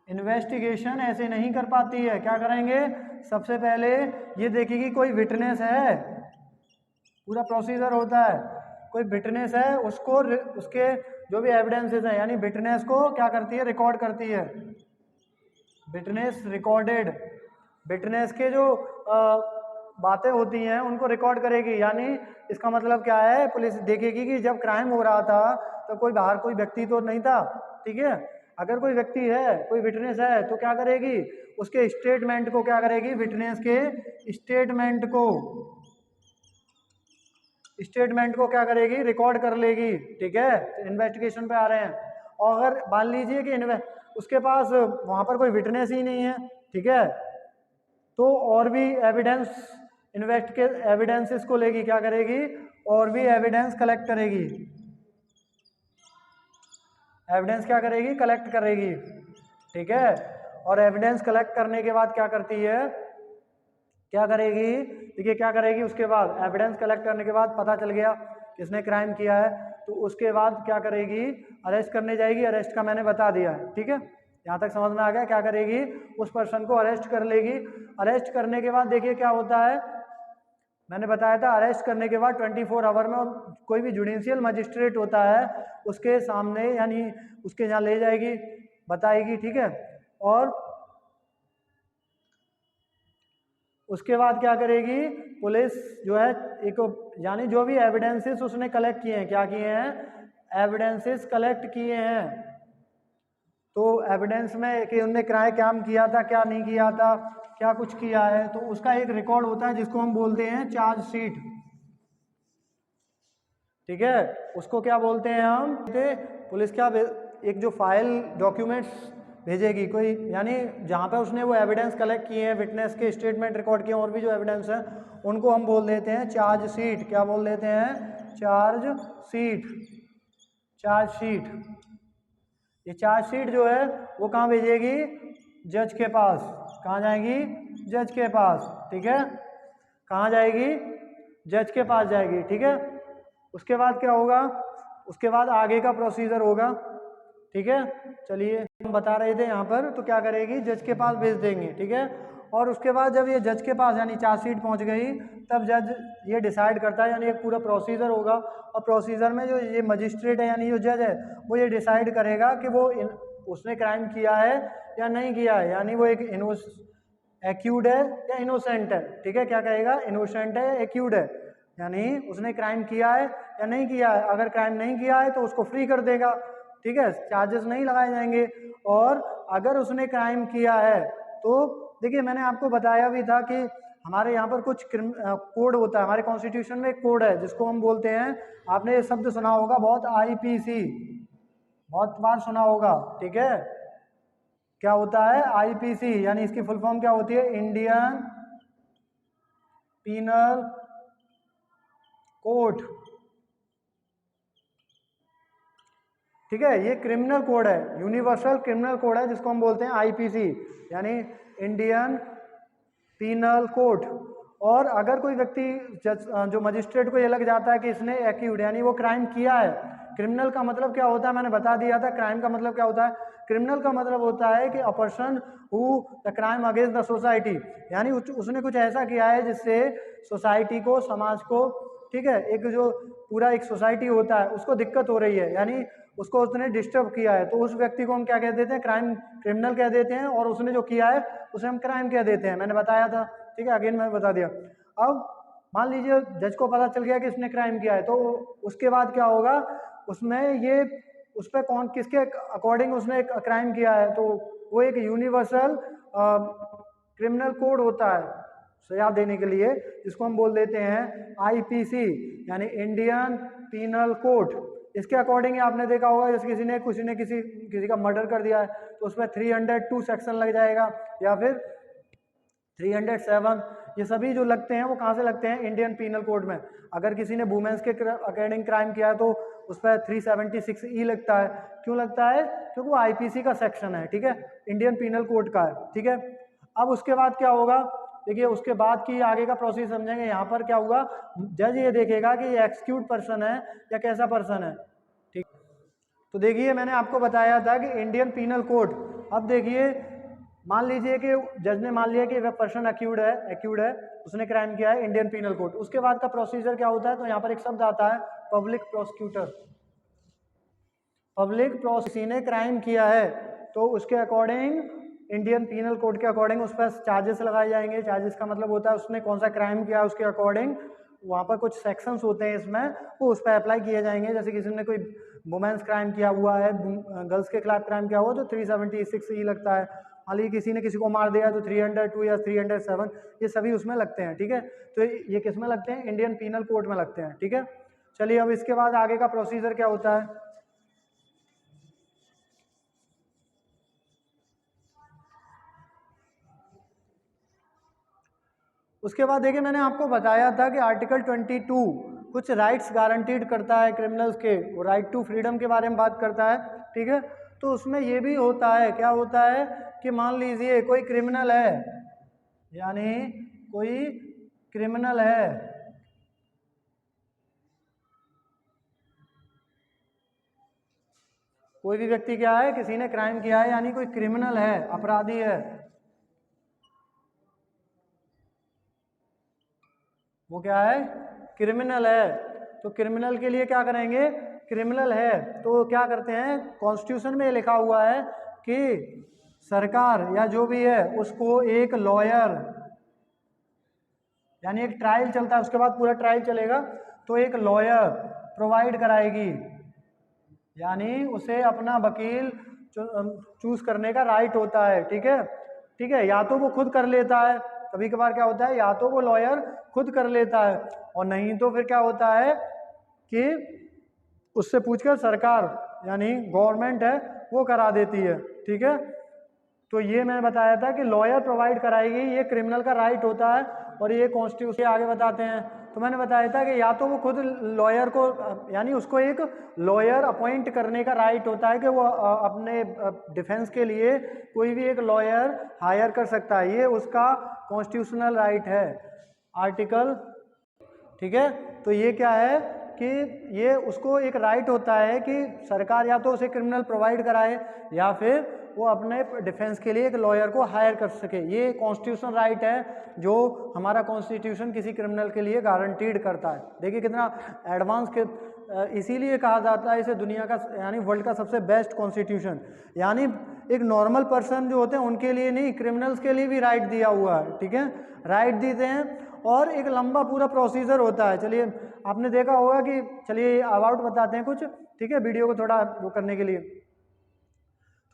इन्वेस्टिगेशन ऐसे नहीं कर पाती है, क्या करेंगे, सबसे पहले ये देखेगी कोई विटनेस है, पूरा प्रोसीजर होता है, कोई विटनेस है, उसको उसके जो भी एविडेंसेस हैं, यानी विटनेस को क्या करती है, रिकॉर्ड करती है, विटनेस रिकॉर्डेड, विटनेस के जो बातें होती हैं उनको रिकॉर्ड करेगी, यानी इसका मतलब क्या है, पुलिस देखेगी कि जब क्राइम हो रहा था तो कोई बाहर कोई व्यक्ति तो नहीं था, ठीक है, अगर कोई व्यक्ति है, कोई विटनेस है, तो क्या करेगी, उसके स्टेटमेंट को क्या करेगी, विटनेस के स्टेटमेंट को क्या करेगी, रिकॉर्ड कर लेगी, ठीक है, इन्वेस्टिगेशन पे आ रहे हैं। और अगर मान लीजिए कि उसके पास वहां पर कोई विटनेस ही नहीं है, ठीक है, तो और भी एविडेंसेस को लेगी, क्या करेगी, और भी एविडेंस कलेक्ट करेगी, एविडेंस क्या करेगी, कलेक्ट करेगी, ठीक है, और एविडेंस कलेक्ट करने के बाद क्या करती है, क्या करेगी, देखिए क्या करेगी, उसके बाद एविडेंस कलेक्ट करने के बाद पता चल गया किसने क्राइम किया है, तो उसके बाद क्या करेगी, अरेस्ट करने जाएगी, अरेस्ट का मैंने बता दिया है, ठीक है, यहाँ तक समझ में आ गया, क्या करेगी, उस पर्सन को अरेस्ट कर लेगी। अरेस्ट करने के बाद देखिए क्या होता है, मैंने बताया था अरेस्ट करने के बाद 24 आवर में कोई भी जुडिशियल मजिस्ट्रेट होता है उसके सामने, यानी उसके यहाँ ले जाएगी, बताएगी, ठीक है, और उसके बाद क्या करेगी, पुलिस जो है एक, यानी जो भी एविडेंसेस उसने कलेक्ट किए हैं, क्या किए हैं, एविडेंसेस कलेक्ट किए हैं, तो एविडेंस में कि उनने काम किया था, क्या नहीं किया था, क्या कुछ किया है, तो उसका एक रिकॉर्ड होता है जिसको हम बोलते हैं चार्जशीट, ठीक है, उसको क्या बोलते हैं हम, पुलिस क्या एक जो फाइल डॉक्यूमेंट्स भेजेगी कोई, यानी जहाँ पे उसने वो एविडेंस कलेक्ट किए हैं, विटनेस के स्टेटमेंट रिकॉर्ड किए हैं और भी जो एविडेंस है उनको हम बोल देते हैं चार्जशीट। क्या बोल देते हैं? चार्जशीट। चार्जशीट। ये चार्जशीट जो है वो कहाँ भेजेगी? जज के पास। कहाँ जाएगी? जज के पास। ठीक है, कहाँ जाएगी? जज के पास जाएगी। ठीक है, उसके बाद क्या होगा? उसके बाद आगे का प्रोसीजर होगा। ठीक है, चलिए हम बता रहे थे यहाँ पर, तो क्या करेगी? जज के पास भेज देंगे। ठीक है, और उसके बाद जब ये जज के पास यानी चार्जशीट पहुँच गई, तब जज ये डिसाइड करता है, यानी एक पूरा प्रोसीजर होगा, और प्रोसीजर में जो ये मजिस्ट्रेट है यानी जो जज है वो ये डिसाइड करेगा कि वो उसने क्राइम किया है या नहीं किया है, यानी वो एक एक्यूड है या इनोसेंट है। ठीक है, क्या कहेगा? इनोसेंट है या एक्यूड है, यानी उसने क्राइम किया है या नहीं किया है। अगर क्राइम नहीं किया है तो उसको फ्री कर देगा। ठीक है, चार्जेस नहीं लगाए जाएंगे। और अगर उसने क्राइम किया है तो देखिए, मैंने आपको बताया भी था कि हमारे यहाँ पर कुछ कोड होता है, हमारे कॉन्स्टिट्यूशन में एक कोड है जिसको हम बोलते हैं, आपने ये शब्द सुना होगा बहुत, आईपीसी, बहुत बार सुना होगा। ठीक है, क्या होता है? आईपीसी, यानी इसकी फुल फॉर्म क्या होती है? Indian penal code. ठीक है, ये क्रिमिनल कोड है, यूनिवर्सल क्रिमिनल कोड है जिसको हम बोलते हैं आईपीसी, यानी इंडियन पीनल कोड। और अगर कोई व्यक्ति जो मजिस्ट्रेट को ये लग जाता है कि इसने एक्यूड यानी वो क्राइम किया है, क्रिमिनल का मतलब क्या होता है मैंने बता दिया था, क्राइम का मतलब क्या होता है? क्रिमिनल का मतलब होता है कि a person who the crime against the society, यानी उसने कुछ ऐसा किया है जिससे सोसाइटी को, समाज को, ठीक है, एक जो पूरा एक सोसाइटी होता है उसको दिक्कत हो रही है, यानी उसको उसने डिस्टर्ब किया है, तो उस व्यक्ति को हम क्या कह देते हैं? क्रिमिनल कह देते हैं, और उसने जो किया है उसे हम क्राइम कह देते हैं। मैंने बताया था। ठीक है, अगेन मैंने बता दिया। अब मान लीजिए जज को पता चल गया कि इसने क्राइम किया है, तो उसके बाद क्या होगा? उसमें ये उस पर कौन किसके अकॉर्डिंग उसने एक क्राइम किया है, तो वो एक यूनिवर्सल क्रिमिनल कोड होता है सजा देने के लिए, जिसको हम बोल देते हैं आईपीसी, यानी इंडियन पीनल कोड। इसके अकॉर्डिंग आपने देखा होगा, जैसे किसी का मर्डर कर दिया है तो उसमें 302 सेक्शन लग जाएगा, या फिर 307, ये सभी जो लगते हैं वो कहाँ से लगते हैं? इंडियन पीनल कोड में। अगर किसी ने वुमेन्स के अकॉर्डिंग क्राइम किया है तो उस पर 376E लगता है। क्यों लगता है? क्योंकि वो आईपीसी का सेक्शन है। ठीक है, इंडियन पीनल कोड का है। ठीक है, अब उसके बाद क्या होगा? देखिए, उसके बाद की आगे का प्रोसेस समझेंगे। यहाँ पर क्या हुआ? जज ये देखेगा कि ये एक्सक्यूट पर्सन है या कैसा पर्सन है। ठीक, तो देखिए मैंने आपको बताया था कि इंडियन पीनल कोड। अब देखिए, मान लीजिए कि जज ने मान लिया कि वह पर्सन एक्यूड है, उसने क्राइम किया है, इंडियन पीनल कोड। उसके बाद का प्रोसीजर क्या होता है? तो यहाँ पर एक शब्द आता है पब्लिक प्रोसिक्यूटर। पब्लिक प्रोसिक्यूटर ने क्राइम किया है तो उसके अकॉर्डिंग, इंडियन पीनल कोड के अकॉर्डिंग उस पर चार्जेस लगाए जाएंगे। चार्जेस का मतलब होता है उसने कौन सा क्राइम किया, उसके अकॉर्डिंग वहाँ पर कुछ सेक्शंस होते हैं इसमें, वो उस पर अप्लाई किए जाएंगे। जैसे किसी ने कोई वुमेन्स क्राइम किया हुआ है, गर्ल्स के खिलाफ क्राइम किया हुआ, तो 376E लगता है। मान लीजिए किसी ने किसी को मार दिया तो 302 या 307, ये सभी उसमें लगते हैं। ठीक है, तो ये किस में लगते हैं? इंडियन पीनल कोड में लगते हैं। ठीक है, चलिए अब इसके बाद आगे का प्रोसीजर क्या होता है? उसके बाद देखिए, मैंने आपको बताया था कि आर्टिकल 22 कुछ राइट्स गारंटीड करता है क्रिमिनल्स के, वो राइट टू फ्रीडम के बारे में बात करता है। ठीक है, तो उसमें ये भी होता है, क्या होता है कि मान लीजिए कोई क्रिमिनल है, यानी कोई क्रिमिनल है, कोई भी व्यक्ति क्या है? किसी ने क्राइम किया है, यानी कोई क्रिमिनल है, अपराधी है, वो क्या है? क्रिमिनल है। तो क्रिमिनल के लिए क्या करेंगे? क्रिमिनल है तो क्या करते हैं? कॉन्स्टिट्यूशन में लिखा हुआ है कि सरकार या जो भी है उसको एक लॉयर, यानी एक ट्रायल चलता है, उसके बाद पूरा ट्रायल चलेगा, तो एक लॉयर प्रोवाइड कराएगी, यानी उसे अपना वकील चूज करने का राइट होता है। ठीक है, ठीक है, या तो वो खुद कर लेता है, कभी कभार क्या होता है, या तो वो लॉयर खुद कर लेता है, और नहीं तो फिर क्या होता है कि उससे पूछकर सरकार, यानी गवर्नमेंट है, वो करा देती है। ठीक है, तो ये मैंने बताया था कि लॉयर प्रोवाइड कराएगी, ये क्रिमिनल का राइट होता है और ये कॉन्स्टिट्यूशन आगे बताते हैं। तो मैंने बताया था कि या तो वो खुद लॉयर को यानी उसको एक लॉयर अपॉइंट करने का राइट होता है कि वो अपने डिफेंस के लिए कोई भी एक लॉयर हायर कर सकता है, ये उसका कॉन्स्टिट्यूशनल राइट है, आर्टिकल। ठीक है, तो ये क्या है कि ये उसको एक राइट होता है कि सरकार या तो उसे क्रिमिनल प्रोवाइड कराए या फिर वो अपने डिफेंस के लिए एक लॉयर को हायर कर सके। ये कॉन्स्टिट्यूशनल राइट है जो हमारा कॉन्स्टिट्यूशन किसी क्रिमिनल के लिए गारंटीड करता है। देखिए कितना एडवांस के, इसीलिए कहा जाता है इसे दुनिया का यानी वर्ल्ड का सबसे बेस्ट कॉन्स्टिट्यूशन। यानी एक नॉर्मल पर्सन जो होते हैं उनके लिए नहीं, क्रिमिनल्स के लिए भी राइट दिया हुआ है। ठीक है, राइट देते हैं और एक लंबा पूरा प्रोसीजर होता है। चलिए आपने देखा होगा कि, चलिए अबाउट बताते हैं कुछ। ठीक है, वीडियो को थोड़ा वो करने के लिए,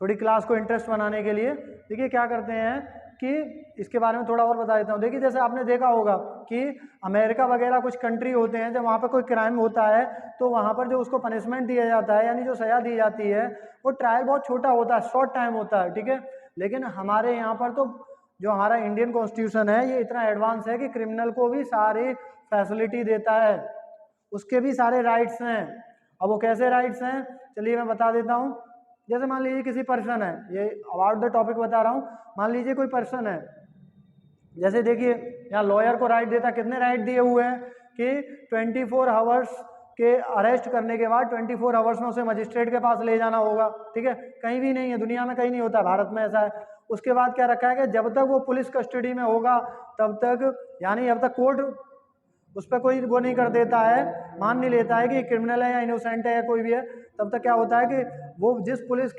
थोड़ी क्लास को इंटरेस्ट बनाने के लिए। देखिए क्या करते हैं कि इसके बारे में थोड़ा और बता देता हूँ। देखिए जैसे आपने देखा होगा कि अमेरिका वगैरह कुछ कंट्री होते हैं, जब वहाँ पर कोई क्राइम होता है तो वहाँ पर जो उसको पनिशमेंट दिया जाता है यानी जो सज़ा दी जाती है वो ट्रायल बहुत छोटा होता है, शॉर्ट टाइम होता है। ठीक है, लेकिन हमारे यहाँ पर तो जो हमारा इंडियन कॉन्स्टिट्यूशन है ये इतना एडवांस है कि क्रिमिनल को भी सारी फैसिलिटी देता है, उसके भी सारे राइट्स हैं। अब वो कैसे राइट्स हैं, चलिए मैं बता देता हूँ। जैसे मान लीजिए किसी पर्सन है, ये अबाउट द टॉपिक बता रहा हूँ, मान लीजिए कोई पर्सन है, जैसे देखिए यहाँ लॉयर को राइट देता, कितने राइट दिए हुए हैं कि 24 आवर्स के अरेस्ट करने के बाद 24 आवर्स में उसे मजिस्ट्रेट के पास ले जाना होगा। ठीक है, कहीं भी नहीं है, दुनिया में कहीं नहीं होता, भारत में ऐसा है। उसके बाद क्या रखा है कि जब तक वो पुलिस कस्टडी में होगा तब तक, यानी जब तक कोर्ट उस पर कोई वो नहीं कर देता है, मान नहीं लेता है कि क्रिमिनल है या इनोसेंट है या कोई भी है, तब तक क्या होता है कि वो जिस पुलिस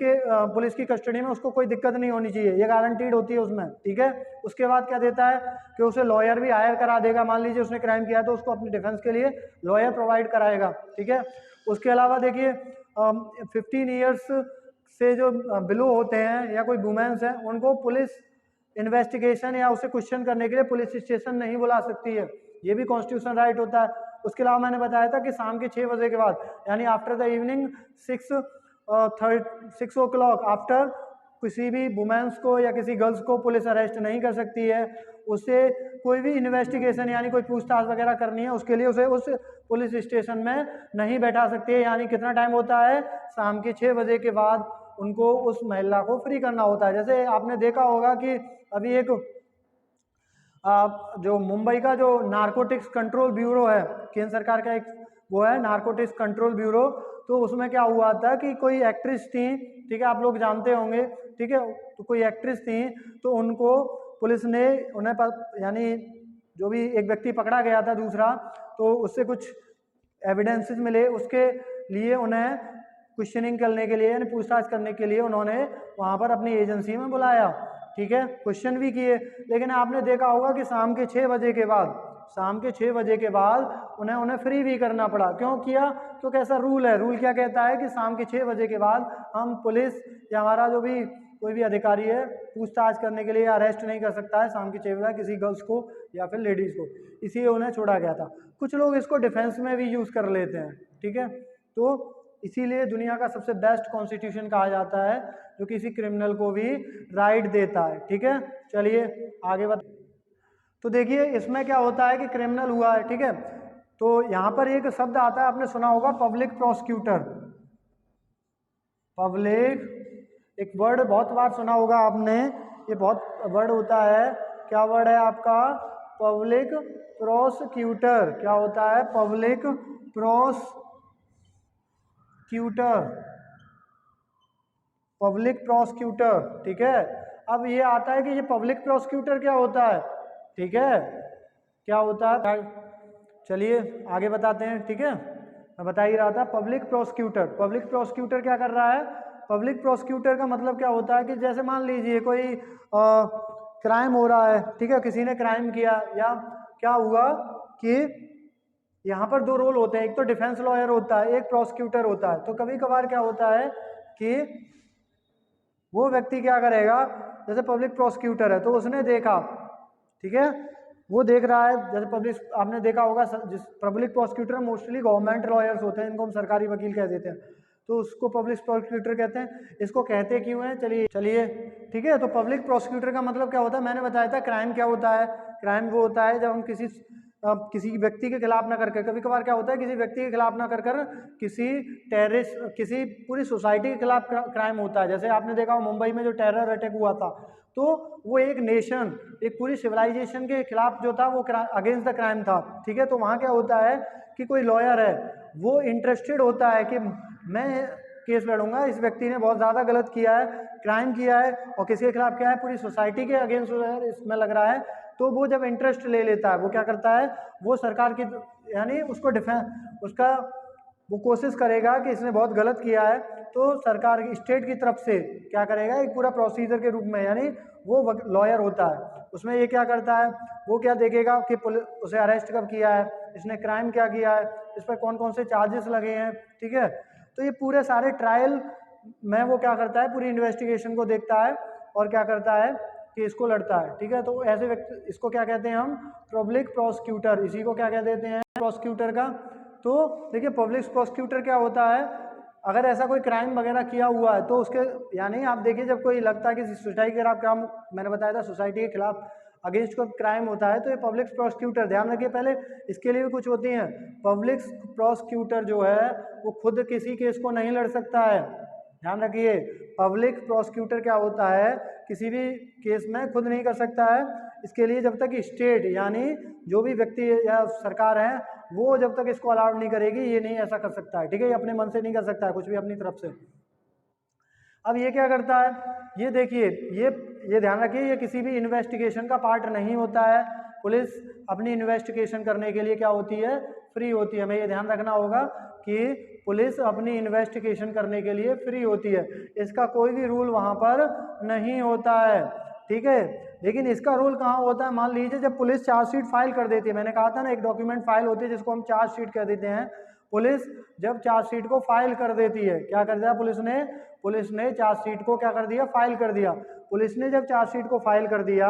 की कस्टडी में उसको कोई दिक्कत नहीं होनी चाहिए, ये गारंटीड होती है उसमें। ठीक है, उसके बाद क्या देता है कि उसे लॉयर भी हायर करा देगा। मान लीजिए उसने क्राइम किया तो उसको अपने डिफेंस के लिए लॉयर प्रोवाइड कराएगा। ठीक है, उसके अलावा देखिए 15 ईयर्स से जो बिलो होते हैं या कोई वुमेन्स हैं उनको पुलिस इन्वेस्टिगेशन या उसे क्वेश्चन करने के लिए पुलिस स्टेशन नहीं बुला सकती है, ये भी कॉन्स्टिट्यूशन राइट होता है। उसके अलावा मैंने बताया था कि शाम के 6 बजे के बाद यानी after the evening 6 o'clock after किसी भी वुमेन्स को या किसी गर्ल्स को पुलिस अरेस्ट नहीं कर सकती है। उसे कोई भी इन्वेस्टिगेशन यानी कोई पूछताछ वगैरह करनी है उसके लिए उसे उस पुलिस स्टेशन में नहीं बैठा सकती है। यानी कितना टाइम होता है, शाम के 6 बजे के बाद उनको उस महिला को फ्री करना होता है। जैसे आपने देखा होगा कि अभी एक जो मुंबई का जो नारकोटिक्स कंट्रोल ब्यूरो है, केंद्र सरकार का एक वो है नारकोटिक्स कंट्रोल ब्यूरो, तो उसमें क्या हुआ था कि कोई एक्ट्रेस थी, ठीक है, आप लोग जानते होंगे। ठीक है, तो कोई एक्ट्रेस थी तो उनको पुलिस ने उन्हें यानी जो भी एक व्यक्ति पकड़ा गया था दूसरा, तो उससे कुछ एविडेंसेस मिले, उसके लिए उन्हें क्वेश्चनिंग करने के लिए यानी पूछताछ करने के लिए उन्होंने वहाँ पर अपनी एजेंसी में बुलाया। ठीक है, क्वेश्चन भी किए, लेकिन आपने देखा होगा कि शाम के 6 बजे के बाद उन्हें फ्री भी करना पड़ा। क्यों किया, तो कैसा रूल है, रूल क्या कहता है कि शाम के 6 बजे के बाद हम पुलिस या हमारा जो भी कोई भी अधिकारी है पूछताछ करने के लिए अरेस्ट नहीं कर सकता है शाम के 6 बजे किसी गर्ल्स को या फिर लेडीज़ को, इसीलिए उन्हें छोड़ा गया था। कुछ लोग इसको डिफेंस में भी यूज़ कर लेते हैं। ठीक है, तो इसीलिए दुनिया का सबसे बेस्ट कॉन्स्टिट्यूशन कहा जाता है जो किसी क्रिमिनल को भी राइट देता है। ठीक है, चलिए आगे तो देखिए इसमें क्या होता है कि क्रिमिनल हुआ है। ठीक है, तो यहाँ पर एक शब्द आता है, आपने सुना होगा पब्लिक प्रोसिक्यूटर। पब्लिक, एक वर्ड बहुत बार सुना होगा आपने, ये बहुत वर्ड होता है। क्या वर्ड है आपका, पब्लिक प्रोसिक्यूटर। क्या होता है, पब्लिक प्रोसिक्यूटर। ठीक है, अब ये आता है कि ये पब्लिक प्रोसिक्यूटर क्या होता है। ठीक है, क्या होता है, चलिए आगे बताते हैं। ठीक है, मैं बता ही रहा था पब्लिक प्रोसिक्यूटर क्या कर रहा है। पब्लिक प्रोसिक्यूटर का मतलब क्या होता है कि जैसे मान लीजिए कोई क्राइम हो रहा है, ठीक है, किसी ने क्राइम किया या क्या हुआ कि यहाँ पर दो रोल होते हैं, एक तो डिफेंस लॉयर होता है, एक प्रोसिक्यूटर होता है। तो कभी कभार क्या होता है कि वो व्यक्ति क्या करेगा, जैसे पब्लिक प्रोसिक्यूटर है तो उसने देखा, ठीक है, वो देख रहा है, जैसे पब्लिक आपने देखा होगा जिस public prosecutor mostly government lawyers होते हैं, इनको हम सरकारी वकील कह देते हैं। तो उसको पब्लिक प्रोसिक्यूटर कहते हैं। इसको कहते क्यों हैं, चलिए चलिए ठीक है। तो पब्लिक प्रोसिक्यूटर का मतलब क्या होता है, मैंने बताया था क्राइम क्या होता है। क्राइम वो होता है जब हम किसी व्यक्ति के खिलाफ ना करके, कभी कभार क्या होता है किसी व्यक्ति के खिलाफ ना कर किसी टेररिस्ट, किसी पूरी सोसाइटी के खिलाफ क्राइम होता है। जैसे आपने देखा हो मुंबई में जो टेरर अटैक हुआ था, तो वो एक नेशन, एक पूरी सिविलाइजेशन के खिलाफ जो था वो अगेंस्ट द क्राइम था, ठीक है। तो वहाँ क्या होता है कि कोई लॉयर है, वो इंटरेस्टेड होता है कि मैं केस लड़ूंगा, इस व्यक्ति ने बहुत ज़्यादा गलत किया है, क्राइम किया है, और किसी के खिलाफ क्या है, पूरी सोसाइटी के अगेंस्ट इसमें लग रहा है। तो वो जब इंटरेस्ट ले लेता है, वो क्या करता है, वो सरकार की यानी उसको उसका वो कोशिश करेगा कि इसने बहुत गलत किया है, तो सरकार की स्टेट की तरफ से क्या करेगा, एक पूरा प्रोसीजर के रूप में, यानी वो लॉयर होता है, उसमें ये क्या करता है, वो क्या देखेगा कि उसे अरेस्ट कब किया है, इसने क्राइम क्या किया है, इस पर कौन कौन से चार्जेस लगे हैं, ठीक है। तो ये पूरे सारे ट्रायल में वो क्या करता है, पूरी इन्वेस्टिगेशन को देखता है और क्या करता है कि इसको लड़ता है, ठीक है। तो ऐसे व्यक्ति, इसको क्या कहते हैं हम, पब्लिक प्रोसिक्यूटर, इसी को क्या कह देते हैं, प्रोसिक्यूटर का। तो देखिए पब्लिक प्रोसिक्यूटर क्या होता है, अगर ऐसा कोई क्राइम वगैरह किया हुआ है तो उसके, यानी आप देखिए जब कोई लगता है कि सोसाइटी के खिलाफ क्राइम, मैंने बताया था सोसाइटी के खिलाफ अगेंस्ट को क्राइम होता है, तो ये पब्लिक प्रोसिक्यूटर, ध्यान रखिए पहले इसके लिए भी कुछ होती हैं। पब्लिक प्रोसिक्यूटर जो है वो खुद किसी केस को नहीं लड़ सकता है, ध्यान रखिए। पब्लिक प्रोसिक्यूटर क्या होता है, किसी भी केस में खुद नहीं कर सकता है। इसके लिए जब तक स्टेट, यानी जो भी व्यक्ति या सरकार है, वो जब तक इसको अलाउड नहीं करेगी, ये नहीं ऐसा कर सकता है, ठीक है। ये अपने मन से नहीं कर सकता है कुछ भी अपनी तरफ से। अब ये क्या करता है, ये देखिए, ये ध्यान रखिए, ये किसी भी इन्वेस्टिगेशन का पार्ट नहीं होता है। पुलिस अपनी इन्वेस्टिगेशन करने के लिए क्या होती है, फ्री होती है। हमें ये ध्यान रखना होगा कि पुलिस अपनी इन्वेस्टिगेशन करने के लिए फ्री होती है, इसका कोई भी रूल वहाँ पर नहीं होता है, ठीक है। लेकिन इसका रूल कहाँ होता है, मान लीजिए जब पुलिस चार्जशीट फाइल कर देती है, मैंने कहा था ना एक डॉक्यूमेंट फाइल होती है जिसको हम चार्जशीट कह देते हैं। पुलिस जब चार्जशीट को फाइल कर देती है, क्या कर दिया पुलिस ने चार्जशीट को क्या कर दिया, फाइल कर दिया। पुलिस ने जब चार्जशीट को फाइल कर दिया,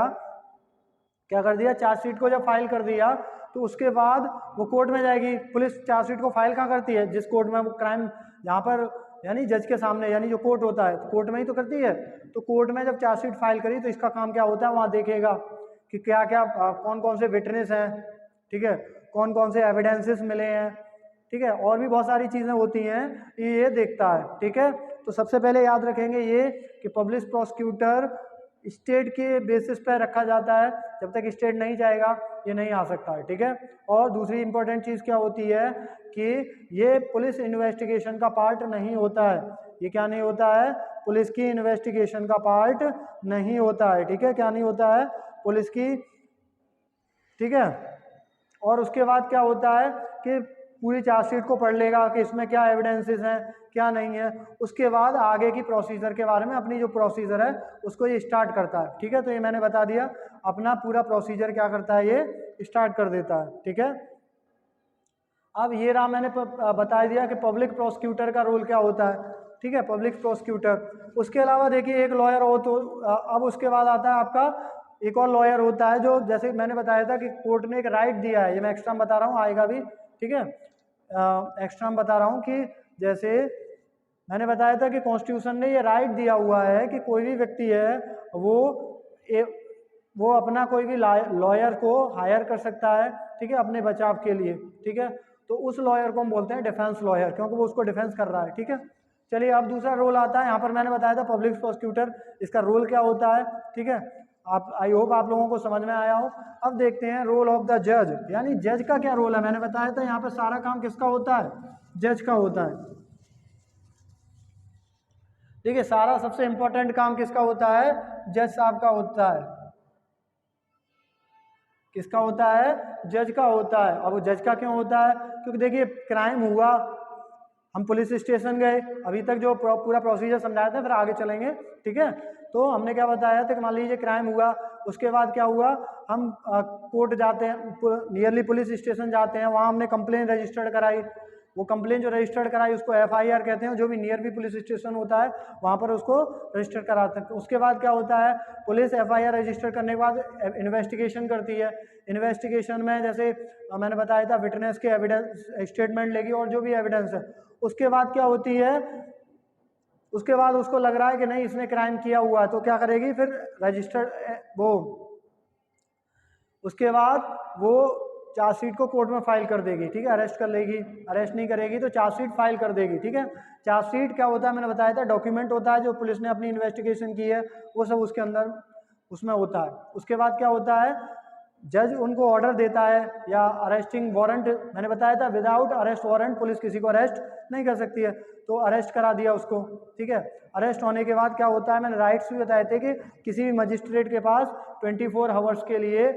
क्या कर दिया, चार्जशीट को जब फाइल कर दिया, तो उसके बाद वो कोर्ट में जाएगी। पुलिस चार्जशीट को फाइल कहाँ करती है, जिस कोर्ट में वो क्राइम, यहाँ पर यानी जज के सामने, यानी जो कोर्ट होता है, तो कोर्ट में ही तो करती है। तो कोर्ट में जब चार्जशीट फाइल करी, तो इसका काम क्या होता है, वहाँ देखेगा कि क्या क्या कौन कौन से विटनेस हैं, ठीक है, कौन कौन से एविडेंसेस मिले हैं, ठीक है, और भी बहुत सारी चीज़ें होती हैं, ये देखता है, ठीक है। तो सबसे पहले याद रखेंगे ये कि पब्लिक प्रोसिक्यूटर स्टेट के बेसिस पर रखा जाता है, जब तक स्टेट नहीं जाएगा ये नहीं आ सकता है, ठीक है। और दूसरी इंपॉर्टेंट चीज़ क्या होती है कि ये पुलिस इन्वेस्टिगेशन का पार्ट नहीं होता है। ये क्या नहीं होता है, पुलिस की इन्वेस्टिगेशन का पार्ट नहीं होता है, ठीक है, क्या नहीं होता है, पुलिस की, ठीक है। और उसके बाद क्या होता है कि पूरी चार्जशीट को पढ़ लेगा कि इसमें क्या एविडेंसेस हैं, क्या नहीं है। उसके बाद आगे की प्रोसीजर के बारे में, अपनी जो प्रोसीजर है उसको ये स्टार्ट करता है, ठीक है। तो ये मैंने बता दिया, अपना पूरा प्रोसीजर क्या करता है, ये स्टार्ट कर देता है, ठीक है। अब ये रहा, मैंने बता दिया कि पब्लिक प्रोसिक्यूटर का रोल क्या होता है, ठीक है, पब्लिक प्रोसिक्यूटर। उसके अलावा देखिए एक लॉयर हो, तो अब उसके बाद आता है आपका एक और लॉयर होता है, जो जैसे मैंने बताया था कि कोर्ट ने एक राइट दिया है, ये मैं एक्स्ट्रा बता रहा हूँ, आएगा भी, ठीक है। एक्स्ट्रा बता रहा हूँ कि जैसे मैंने बताया था कि कॉन्स्टिट्यूशन ने ये राइट दिया हुआ है कि कोई भी व्यक्ति है वो अपना कोई भी लॉयर को हायर कर सकता है, ठीक है, अपने बचाव के लिए, ठीक है। तो उस लॉयर को हम बोलते हैं डिफेंस लॉयर, क्योंकि वो उसको डिफेंस कर रहा है, ठीक है। चलिए अब दूसरा रोल आता है, यहाँ पर मैंने बताया था पब्लिक प्रोसिक्यूटर, इसका रोल क्या होता है, ठीक है। आप, आई होप आप लोगों को समझ में आया हो। अब देखते हैं रोल ऑफ द जज, यानी जज का क्या रोल है। मैंने बताया था यहाँ पे सारा काम किसका होता है, जज का होता है। देखिए सारा सबसे इंपॉर्टेंट काम किसका होता है, जज साहब का होता है। किसका होता है, जज का होता है। अब वो जज का क्यों होता है, क्योंकि देखिए क्राइम हुआ, हम पुलिस स्टेशन गए, अभी तक जो पूरा प्रोसीजर समझाया था, फिर आगे चलेंगे, ठीक है। तो हमने क्या बताया था कि मान लीजिए क्राइम हुआ, उसके बाद क्या हुआ, हम कोर्ट जाते हैं, नियरली पुलिस स्टेशन जाते हैं, वहाँ हमने कंप्लेन रजिस्टर्ड कराई, वो कंप्लेन जो रजिस्टर्ड कराई उसको FIR कहते हैं, जो भी नियर भी पुलिस स्टेशन होता है वहाँ पर उसको रजिस्टर कराते हैं। उसके बाद क्या होता है, पुलिस FIR रजिस्टर करने के बाद इन्वेस्टिगेशन करती है। इन्वेस्टिगेशन में जैसे मैंने बताया था विटनेस के एविडेंस स्टेटमेंट लेगी और जो भी एविडेंस है, उसके बाद क्या होती है, उसके बाद उसको लग रहा है कि नहीं इसने क्राइम किया हुआ है तो क्या करेगी, फिर रजिस्टर्ड वो उसके बाद वो चार्जशीट को कोर्ट में फाइल कर देगी, ठीक है, अरेस्ट कर लेगी। अरेस्ट नहीं करेगी तो चार्जशीट फाइल कर देगी, ठीक है। चार्जशीट क्या होता है, मैंने बताया था डॉक्यूमेंट होता है जो पुलिस ने अपनी इन्वेस्टिगेशन की है वो सब उसके अंदर उसमें होता है। उसके बाद क्या होता है, जज उनको ऑर्डर देता है या अरेस्टिंग वारंट, मैंने बताया था विदाउट अरेस्ट वारंट पुलिस किसी को अरेस्ट नहीं कर सकती है, तो अरेस्ट करा दिया उसको, ठीक है। अरेस्ट होने के बाद क्या होता है, मैंने राइट्स भी बताए थे कि किसी भी मजिस्ट्रेट के पास 24 आवर्स के लिए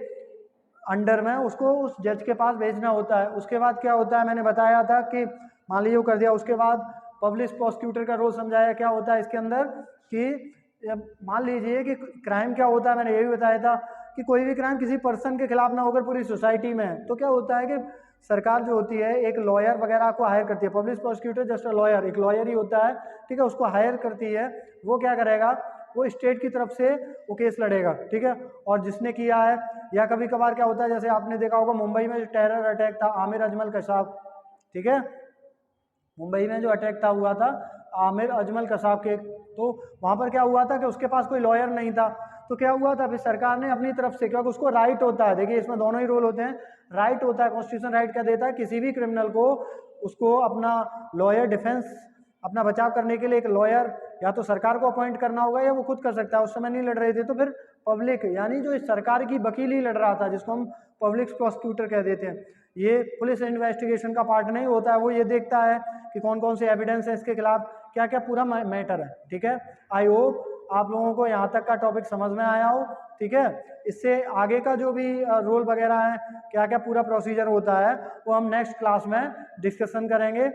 अंडर में उसको उस जज के पास भेजना होता है। उसके बाद क्या होता है, मैंने बताया था कि मान लीजिए वो कर दिया, उसके बाद पब्लिक प्रोसिक्यूटर का रोल समझाया क्या होता है इसके अंदर कि मान लीजिए कि क्राइम क्या होता है, मैंने ये भी बताया था कि कोई भी क्राइम किसी पर्सन के खिलाफ ना होकर पूरी सोसाइटी में है, तो क्या होता है कि सरकार जो होती है एक लॉयर वगैरह को हायर करती है, public prosecutor just a lawyer, एक लॉयर ही होता है, ठीक है, उसको हायर करती है। वो क्या करेगा, वो स्टेट की तरफ से वो केस लड़ेगा, ठीक है, और जिसने किया है, या कभी कभार क्या होता है जैसे आपने देखा होगा मुंबई में जो टेरर अटैक था आमिर अजमल कसाब, ठीक है, मुंबई में जो अटैक था हुआ था आमिर अजमल कसाब के, तो वहाँ पर क्या हुआ था कि उसके पास कोई लॉयर नहीं था, तो क्या हुआ था, फिर सरकार ने अपनी तरफ से, क्योंकि उसको राइट होता है, देखिए इसमें दोनों ही रोल होते हैं, राइट होता है, कॉन्स्टिट्यूशन राइट क्या देता है, किसी भी क्रिमिनल को उसको अपना लॉयर डिफेंस, अपना बचाव करने के लिए एक लॉयर या तो सरकार को अपॉइंट करना होगा या वो खुद कर सकता है। उस समय नहीं लड़ रहे थे तो फिर पब्लिक यानी जो सरकार की वकील ही लड़ रहा था, जिसको हम पब्लिक प्रोसिक्यूटर कह देते हैं। ये पुलिस इन्वेस्टिगेशन का पार्ट नहीं होता है, वो ये देखता है कि कौन कौन से एविडेंस है इसके खिलाफ, क्या क्या पूरा मैटर है, ठीक है। आई होप आप लोगों को यहाँ तक का टॉपिक समझ में आया हो, ठीक है। इससे आगे का जो भी रोल वगैरह है, क्या क्या पूरा प्रोसीजर होता है, वो हम नेक्स्ट क्लास में डिस्कशन करेंगे,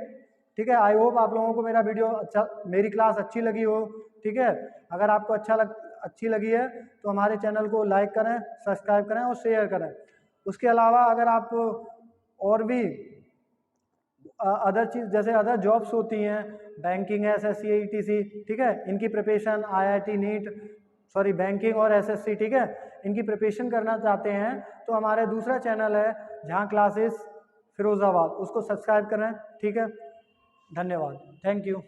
ठीक है। आई होप आप लोगों को मेरा वीडियो अच्छा, मेरी क्लास अच्छी लगी हो, ठीक है। अगर आपको अच्छी लगी है तो हमारे चैनल को लाइक करें, सब्सक्राइब करें और शेयर करें। उसके अलावा अगर आप और भी अदर चीज़ जैसे अदर जॉब्स होती हैं, बैंकिंग है, SSC ETC, ठीक है, इनकी preparation, IIT NEET sorry banking और SSC, ठीक है, इनकी प्रिपरेशन करना चाहते हैं तो हमारे दूसरा चैनल है जहां क्लासेस फिरोजाबाद, उसको सब्सक्राइब करें, ठीक है। धन्यवाद, थैंक यू।